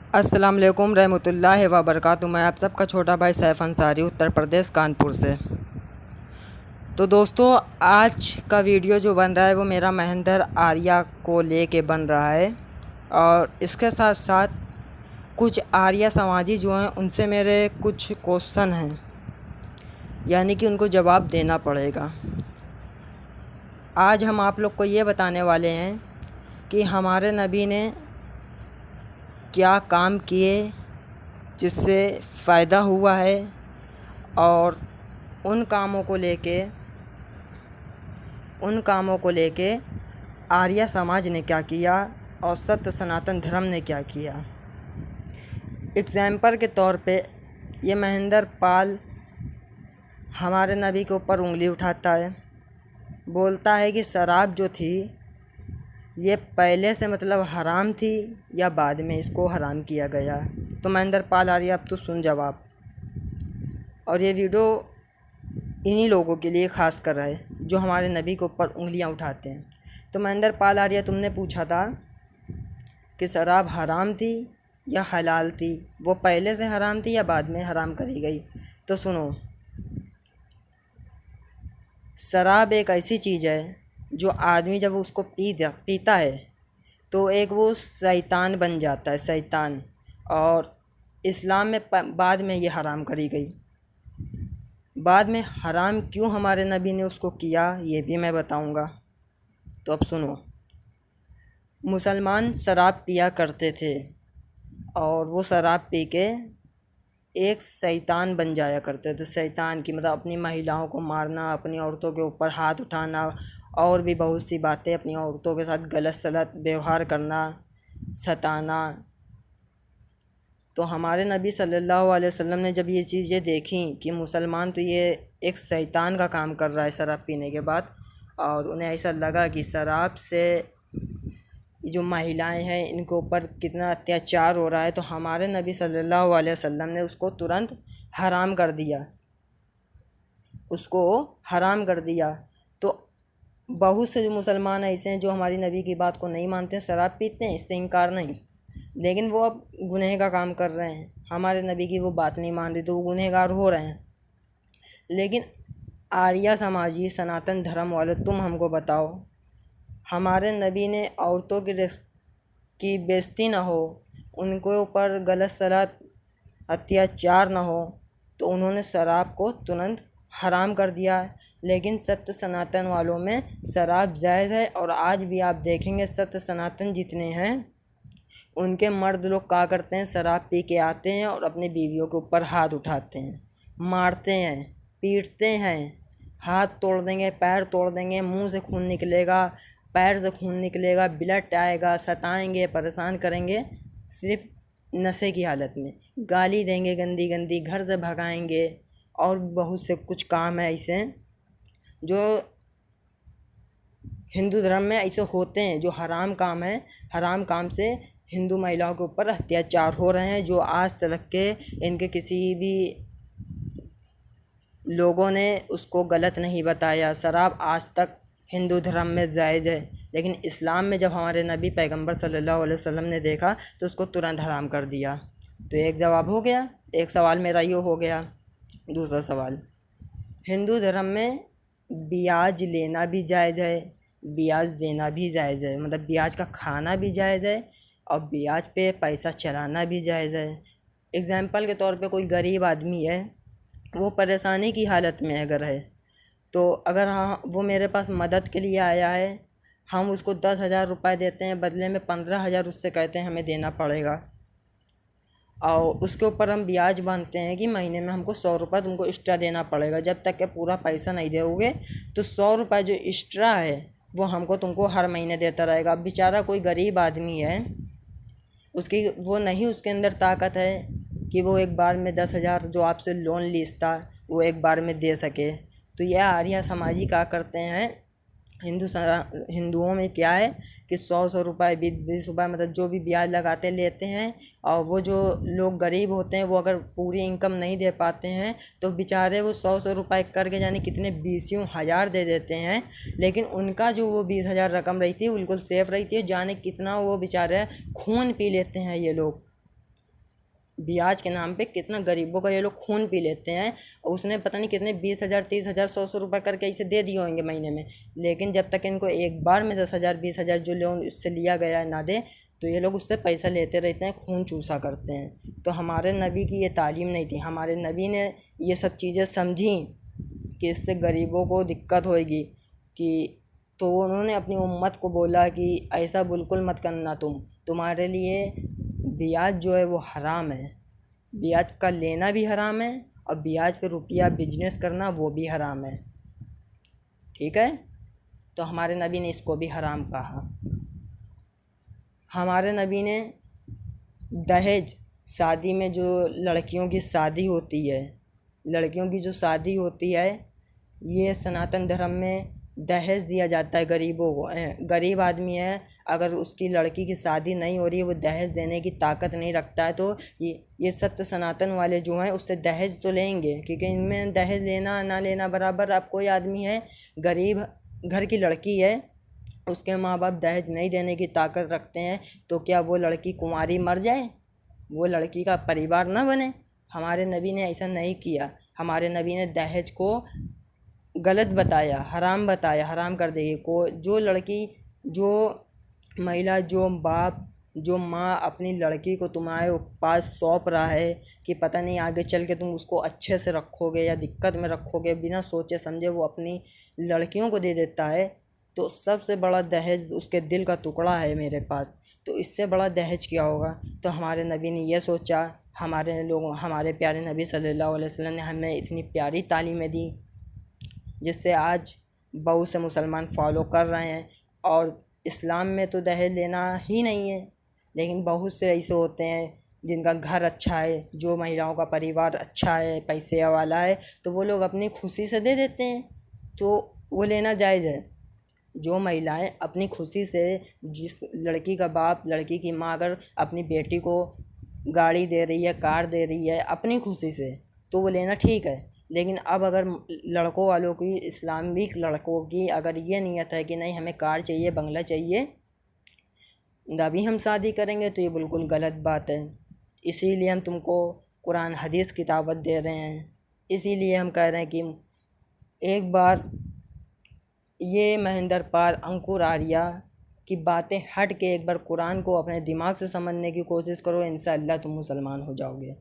अस्सलाम वालेकुम रहमतुल्लाहि व बरकातुहू। मैं आप सबका छोटा भाई सैफ अंसारी, उत्तर प्रदेश कानपुर से। तो दोस्तों, आज का वीडियो जो बन रहा है वो मेरा महिंद्रा आर्या को लेके बन रहा है, और इसके साथ साथ कुछ आर्या समाजी जो हैं उनसे मेरे कुछ क्वेश्चन हैं, यानी कि उनको जवाब देना पड़ेगा। आज हम आप लोग को ये बताने वाले हैं कि हमारे नबी ने क्या काम किए जिससे फ़ायदा हुआ है, और उन कामों को लेके आर्य समाज ने क्या किया और सत्य सनातन धर्म ने क्या किया। एग्ज़ाम्पल के तौर पे ये महिंदर पाल हमारे नबी के ऊपर उंगली उठाता है, बोलता है कि शराब जो थी ये पहले से मतलब हराम थी या बाद में इसको हराम किया गया। तो महिंदर पाल आर्य, अब तो सुन जवाब। और ये वीडियो इन्हीं लोगों के लिए ख़ास कर है जो हमारे नबी के ऊपर उंगलियां उठाते हैं। तो महिंदर पाल आर्य, तुमने पूछा था कि शराब हराम थी या हलाल थी, वो पहले से हराम थी या बाद में हराम करी गई। तो सुनो, शराब एक ऐसी चीज़ है जो आदमी जब उसको पीता है तो एक वो शैतान बन जाता है, शैतान। और इस्लाम में बाद में ये हराम करी गई। बाद में हराम क्यों हमारे नबी ने उसको किया ये भी मैं बताऊंगा। तो अब सुनो, मुसलमान शराब पिया करते थे और वो शराब पी के एक शैतान बन जाया करते थे। शैतान की मतलब अपनी महिलाओं को मारना, अपनी औरतों के ऊपर हाथ उठाना, और भी बहुत सी बातें, अपनी औरतों के साथ गलत सलत व्यवहार करना, सताना। तो हमारे नबी सल्लल्लाहु अलैहि वसल्लम ने जब ये चीज़ें देखी कि मुसलमान तो ये एक शैतान का काम कर रहा है शराब पीने के बाद, और उन्हें ऐसा लगा कि शराब से जो महिलाएं हैं इनके ऊपर कितना अत्याचार हो रहा है, तो हमारे नबी सल्लल्लाहु अलैहि वसल्लम ने उसको तुरंत हराम कर दिया। तो बहुत से जो मुसलमान ऐसे हैं जो हमारी नबी की बात को नहीं मानते, शराब पीते हैं, इससे इनकार नहीं, लेकिन वो अब गुनह का काम कर रहे हैं, हमारे नबी की वो बात नहीं मान रही, तो वो गुनहगार हो रहे हैं। लेकिन आर्य समाजी सनातन धर्म वाले, तुम हमको बताओ, हमारे नबी ने औरतों की बेइज्जती ना हो, उनके ऊपर गलत सलत अत्याचार ना हो, तो उन्होंने शराब को तुरंत हराम कर दिया है। लेकिन सत्य सनातन वालों में शराब जायज़ है, और आज भी आप देखेंगे सत्य सनातन जितने हैं उनके मर्द लोग क्या करते हैं, शराब पी के आते हैं और अपनी बीवियों के ऊपर हाथ उठाते हैं, मारते हैं, पीटते हैं, हाथ तोड़ देंगे, पैर तोड़ देंगे, मुंह से खून निकलेगा, पैर से खून निकलेगा, ब्लड आएगा, सताएंगे, परेशान करेंगे, सिर्फ नशे की हालत में गाली देंगे गंदी गंदी, घर से भगाएंगे, और बहुत से कुछ काम है ऐसे जो हिंदू धर्म में ऐसे होते हैं, जो हराम काम है। हराम काम से हिंदू महिलाओं के ऊपर अत्याचार हो रहे हैं, जो आज तक के इनके किसी भी लोगों ने उसको गलत नहीं बताया। शराब आज तक हिंदू धर्म में जायज़ है, लेकिन इस्लाम में जब हमारे नबी पैगंबर सल्लल्लाहु अलैहि वसल्लम ने देखा तो उसको तुरंत हराम कर दिया। तो एक जवाब हो गया, एक सवाल मेरा ये हो गया। दूसरा सवाल, हिंदू धर्म में ब्याज लेना भी जायज़ है, ब्याज देना भी जायज़ है, मतलब ब्याज का खाना भी जायज़ है और ब्याज पे पैसा चलाना भी जायज़ है। एग्ज़ाम्पल के तौर पे कोई गरीब आदमी है, वो परेशानी की हालत में अगर है, तो अगर हाँ वो मेरे पास मदद के लिए आया है, हम उसको 10,000 रुपये देते हैं, बदले में 15,000 उससे कहते हैं हमें देना पड़ेगा, और उसके ऊपर हम ब्याज बांधते हैं कि महीने में हमको 100 रुपये तुमको एक्स्ट्रा देना पड़ेगा। जब तक के पूरा पैसा नहीं दोगे तो 100 रुपये जो एक्स्ट्रा है वो हमको तुमको हर महीने देता रहेगा। अब बेचारा कोई गरीब आदमी है, उसके अंदर ताकत है कि वो एक बार में 10,000 जो आपसे लोन लीजता वो एक बार में दे सके। तो यह आर्य समाजी क्या करते हैं, हिंदुओं में क्या है कि 100 रुपये, 20 रुपये, मतलब जो भी ब्याज लगाते लेते हैं, और वो जो लोग गरीब होते हैं वो अगर पूरी इनकम नहीं दे पाते हैं तो बेचारे वो 100 रुपये करके जाने कितने 20,000 दे देते हैं, लेकिन उनका जो वो 20,000 रकम रहती है बिल्कुल सेफ़ रहती है, जाने कितना वो बेचारे खून पी लेते हैं ये लोग। ब्याज के नाम पे कितना गरीबों का ये लोग खून पी लेते हैं। और उसने पता नहीं कितने 20,000 30,000 100 रुपये करके इसे दे दिए होंगे महीने में, लेकिन जब तक इनको एक बार में 10,000 20,000 जो लोन उससे लिया गया है ना दे, तो ये लोग उससे पैसा लेते रहते हैं, खून चूसा करते हैं। तो हमारे नबी की ये तालीम नहीं थी। हमारे नबी ने ये सब चीज़ें समझी कि इससे गरीबों को दिक्कत होएगी, कि तो उन्होंने अपनी उम्मत को बोला कि ऐसा बिल्कुल मत करना, तुम्हारे लिए ब्याज जो है वो हराम है, ब्याज का लेना भी हराम है और ब्याज पे रुपया बिजनेस करना वो भी हराम है। ठीक है, तो हमारे नबी ने इसको भी हराम कहा। हमारे नबी ने दहेज, शादी में जो लड़कियों की शादी होती है, लड़कियों की जो शादी होती है, ये सनातन धर्म में दहेज दिया जाता है गरीबों को। गरीब आदमी है, अगर उसकी लड़की की शादी नहीं हो रही है, वो दहेज देने की ताकत नहीं रखता है, तो ये सत्य सनातन वाले जो हैं उससे दहेज तो लेंगे, क्योंकि इनमें दहेज लेना ना लेना बराबर। अब कोई आदमी है, गरीब घर की लड़की है, उसके माँ बाप दहेज नहीं देने की ताकत रखते हैं, तो क्या वो लड़की कुंवारी मर जाए, वो लड़की का परिवार ना बने? हमारे नबी ने ऐसा नहीं किया। हमारे नबी ने दहेज को गलत बताया, हराम बताया, हराम कर देगी को। जो लड़की, जो महिला, जो बाप, जो माँ अपनी लड़की को तुम्हारे पास सौंप रहा है कि पता नहीं आगे चल के तुम उसको अच्छे से रखोगे या दिक्कत में रखोगे, बिना सोचे समझे वो अपनी लड़कियों को दे देता है, तो सबसे बड़ा दहेज उसके दिल का टुकड़ा है मेरे पास, तो इससे बड़ा दहेज क्या होगा? तो हमारे नबी ने यह सोचा। हमारे प्यारे नबी सल्लल्लाहु अलैहि वसल्लम ने हमें इतनी प्यारी तालीमें दी, जिससे आज बहुत से मुसलमान फॉलो कर रहे हैं। और इस्लाम में तो दहेज लेना ही नहीं है, लेकिन बहुत से ऐसे होते हैं जिनका घर अच्छा है, जो महिलाओं का परिवार अच्छा है, पैसे वाला है, तो वो लोग अपनी खुशी से दे देते हैं, तो वो लेना जायज़ है। जो महिलाएं अपनी खुशी से, जिस लड़की का बाप, लड़की की माँ अगर अपनी बेटी को गाड़ी दे रही है, कार दे रही है अपनी खुशी से, तो वो लेना ठीक है। लेकिन अब अगर लड़कों वालों की, इस्लामिक लड़कों की अगर ये नियत है कि नहीं हमें कार चाहिए, बंगला चाहिए, तभी हम शादी करेंगे, तो ये बिल्कुल गलत बात है। इसीलिए हम तुमको कुरान हदीस की दावत दे रहे हैं। इसीलिए हम कह रहे हैं कि एक बार ये महेंद्र पाल, अंकुर आर्या की बातें हट के एक बार कुरान को अपने दिमाग से समझने की कोशिश करो, इंशाअल्लाह तुम मुसलमान हो जाओगे,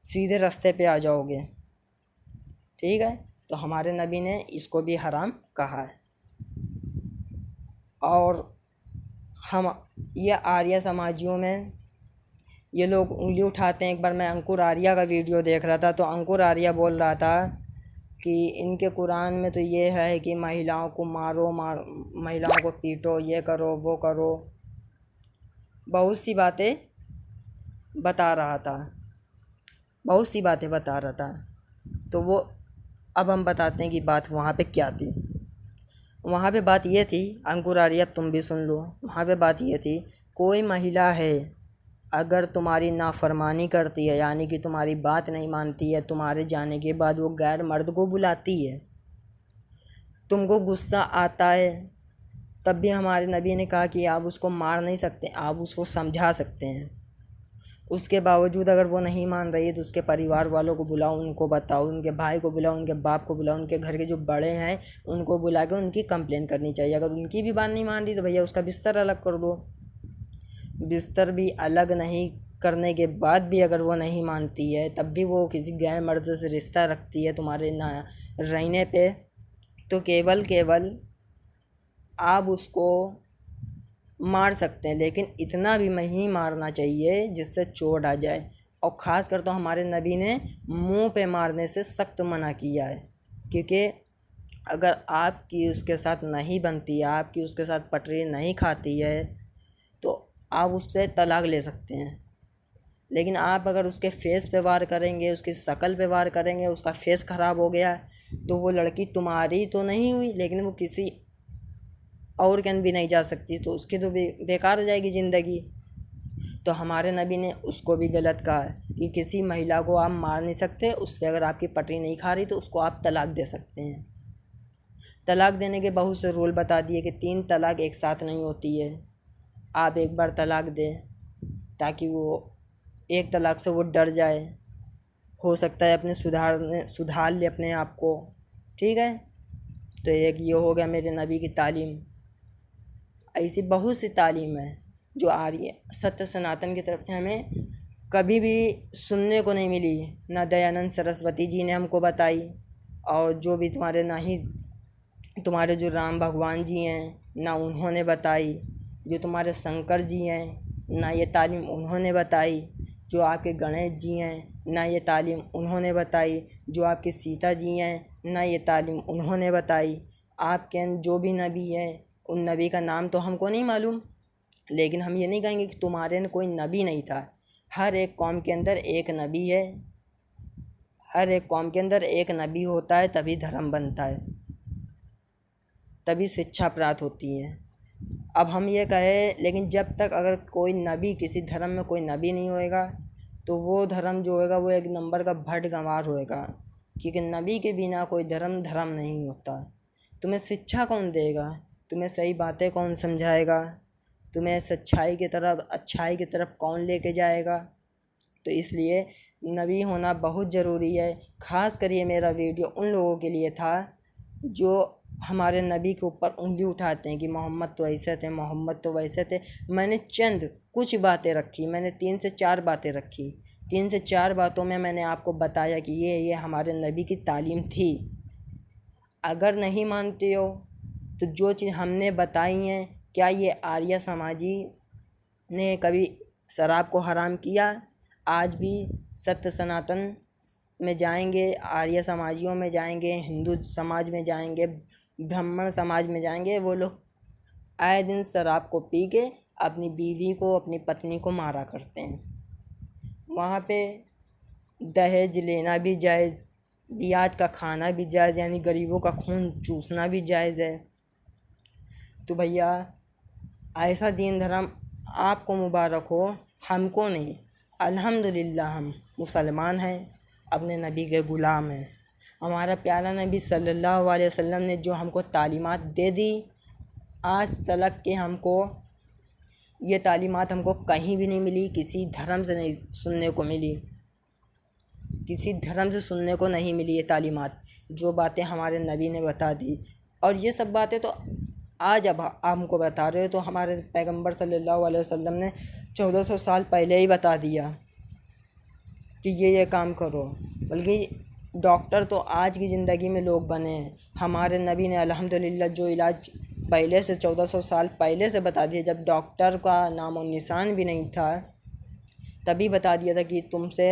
सीधे रास्ते पे आ जाओगे। ठीक है, तो हमारे नबी ने इसको भी हराम कहा है। और हम ये आर्या समाजियों में ये लोग उंगली उठाते हैं। एक बार मैं अंकुर आर्या का वीडियो देख रहा था, तो अंकुर आर्या बोल रहा था कि इनके कुरान में तो ये है कि महिलाओं को मारो, महिलाओं को पीटो, ये करो, वो करो, बहुत सी बातें बता रहा था, बहुत सी बातें बता रहा था। तो वो, अब हम बताते हैं कि बात वहाँ पे क्या थी। वहाँ पे बात ये थी, अंकुर आर्या अब तुम भी सुन लो। वहाँ पे बात ये थी, कोई महिला है अगर तुम्हारी नाफरमानी करती है, यानी कि तुम्हारी बात नहीं मानती है, तुम्हारे जाने के बाद वो गैर मर्द को बुलाती है, तुमको गुस्सा आता है, तब भी हमारे नबी ने कहा कि आप उसको मार नहीं सकते, आप उसको समझा सकते हैं। उसके बावजूद अगर वो नहीं मान रही है, तो उसके परिवार वालों को बुलाओ, उनको बताओ, उनके भाई को बुलाओ, उनके बाप को बुलाओ, उनके घर के जो बड़े हैं उनको बुला के उनकी कंप्लेन करनी चाहिए। अगर उनकी भी बात नहीं मान रही, तो भैया उसका बिस्तर अलग कर दो। बिस्तर भी अलग नहीं करने के बाद भी अगर वो नहीं मानती है, तब भी वो किसी गैर मर्द से रिश्ता रखती है तुम्हारे ना रहने पे, तो केवल आप उसको मार सकते हैं, लेकिन इतना भी नहीं मारना चाहिए जिससे चोट आ जाए। और ख़ास कर तो हमारे नबी ने मुंह पे मारने से सख्त मना किया है, क्योंकि अगर आपकी उसके साथ नहीं बनती है, आपकी उसके साथ पटरी नहीं खाती है, तो आप उससे तलाक ले सकते हैं। लेकिन आप अगर उसके फेस पे वार करेंगे, उसकी शक्ल पे वार करेंगे, उसका फेस ख़राब हो गया, तो वो लड़की तुम्हारी तो नहीं हुई, लेकिन वो किसी और के भी नहीं जा सकती, तो उसकी तो बेकार हो जाएगी ज़िंदगी। तो हमारे नबी ने उसको भी गलत कहा है कि किसी महिला को आप मार नहीं सकते, उससे अगर आपकी पटरी नहीं खा रही तो उसको आप तलाक दे सकते हैं। तलाक देने के बहुत से रूल बता दिए कि 3 तलाक एक साथ नहीं होती है। आप एक बार तलाक दें ताकि वो एक तलाक से वो डर जाए, हो सकता है अपने सुधार ले अपने आप को। ठीक है, तो एक ये हो गया मेरे नबी की तालीम। ऐसी बहुत सी तालीम है जो आ रही है सत्य सनातन की तरफ से, हमें कभी भी सुनने को नहीं मिली। ना दयानंद सरस्वती जी ने हमको बताई, और जो भी तुम्हारे जो राम भगवान जी हैं ना उन्होंने बताई, जो तुम्हारे शंकर जी हैं ना ये तालीम उन्होंने बताई, जो आपके गणेश जी हैं ना ये तालीम उन्होंने बताई, जो आपके सीता जी हैं ना ये तालीम उन्होंने बताई। आपके जो भी नबी है उन नबी का नाम तो हमको नहीं मालूम, लेकिन हम ये नहीं कहेंगे कि तुम्हारे में कोई नबी नहीं था। हर एक कौम के अंदर एक नबी है, हर एक कौम के अंदर एक नबी होता है, तभी धर्म बनता है, तभी शिक्षा प्राप्त होती है। अब हम ये कहें, लेकिन जब तक अगर कोई नबी, किसी धर्म में कोई नबी नहीं होएगा तो वो धर्म जो होएगा वो एक नंबर का भट गंवार होएगा, क्योंकि नबी के बिना कोई धर्म नहीं होता। तुम्हें शिक्षा कौन देगा, तुम्हें सही बातें कौन समझाएगा, तुम्हें सच्चाई की तरफ, अच्छाई की तरफ कौन लेके जाएगा। तो इसलिए नबी होना बहुत ज़रूरी है। ख़ास कर ये मेरा वीडियो उन लोगों के लिए था जो हमारे नबी के ऊपर उंगली उठाते हैं कि मोहम्मद तो ऐसे थे, मोहम्मद तो वैसे थे। मैंने चंद कुछ बातें रखी, मैंने 3 से 4 बातें रखी। 3 से 4 बातों में मैंने आपको बताया कि ये हमारे नबी की तालीम थी। अगर नहीं मानते हो तो जो चीज़ हमने बताई हैं, क्या ये आर्य समाजी ने कभी शराब को हराम किया? आज भी सत्य सनातन में जाएंगे, आर्य समाजियों में जाएंगे, हिंदू समाज में जाएंगे, ब्राह्मण समाज में जाएंगे, वो लोग आए दिन शराब को पी के अपनी बीवी को, अपनी पत्नी को मारा करते हैं। वहाँ पे दहेज लेना भी जायज़, ब्याज का खाना भी जायज़, यानी गरीबों का खून चूसना भी जायज़ है। तो भैया ऐसा दीन धर्म आपको मुबारक हो, हमको नहीं। अल्हम्दुलिल्लाह हम मुसलमान हैं, अपने नबी के ग़ुलाम हैं। हमारा प्यारा नबी सल्लल्लाहु अलैहि वसल्लम ने जो हमको तालीमात दे दी, आज तलक के हमको ये तालीमात हमको कहीं भी नहीं मिली, किसी धर्म से नहीं सुनने को मिली, किसी धर्म से सुनने को नहीं मिली ये तालीमात। जो बातें हमारे नबी ने बता दी, और ये सब बातें तो आज अब हमको बता रहे हो, तो हमारे पैगंबर सल्लल्लाहु अलैहि वसल्लम ने 1400 साल पहले ही बता दिया कि ये काम करो। बल्कि डॉक्टर तो आज की ज़िंदगी में लोग बने हैं। हमारे नबी ने अल्हम्दुलिल्लाह जो इलाज पहले से 1400 साल पहले से बता दिया, जब डॉक्टर का नाम और निशान भी नहीं था, तभी बता दिया था कि तुमसे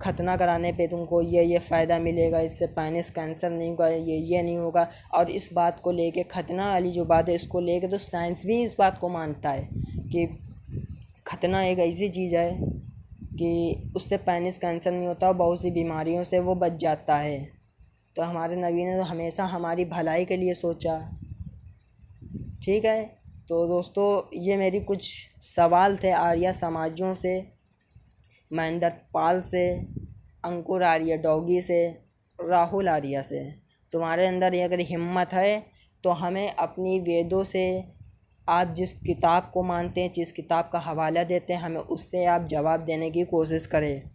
खतना कराने पे तुमको ये फ़ायदा मिलेगा, इससे पेनिस कैंसर नहीं होगा, ये नहीं होगा। और इस बात को लेके, खतना वाली जो बात है, इसको लेके तो साइंस भी इस बात को मानता है कि खतना एक ऐसी चीज़ है कि उससे पेनिस कैंसर नहीं होता, बहुत सी बीमारियों से वो बच जाता है। तो हमारे नबी ने तो हमेशा हमारी भलाई के लिए सोचा। ठीक है, तो दोस्तों ये मेरी कुछ सवाल थे आर्य समाजियों से, महेंद्र पाल से, अंकुर आर्य डॉगी से, राहुल आर्य से। तुम्हारे अंदर अगर हिम्मत है तो हमें अपनी वेदों से, आप जिस किताब को मानते हैं, जिस किताब का हवाला देते हैं, हमें उससे आप जवाब देने की कोशिश करें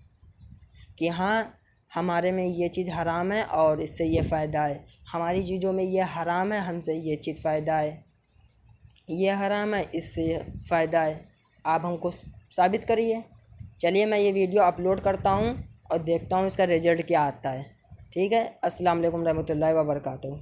कि हाँ हमारे में ये चीज़ हराम है और इससे ये फ़ायदा है, हमारी चीज़ों में ये हराम है, हमसे ये चीज़ फ़ायदा है, ये हराम है, इससे फ़ायदा है। आप हमको साबित करिए। चलिए मैं ये वीडियो अपलोड करता हूँ और देखता हूँ इसका रिज़ल्ट क्या आता है। ठीक है, अस्सलाम वालेकुम रहमतुल्लाहि व बरकातहू।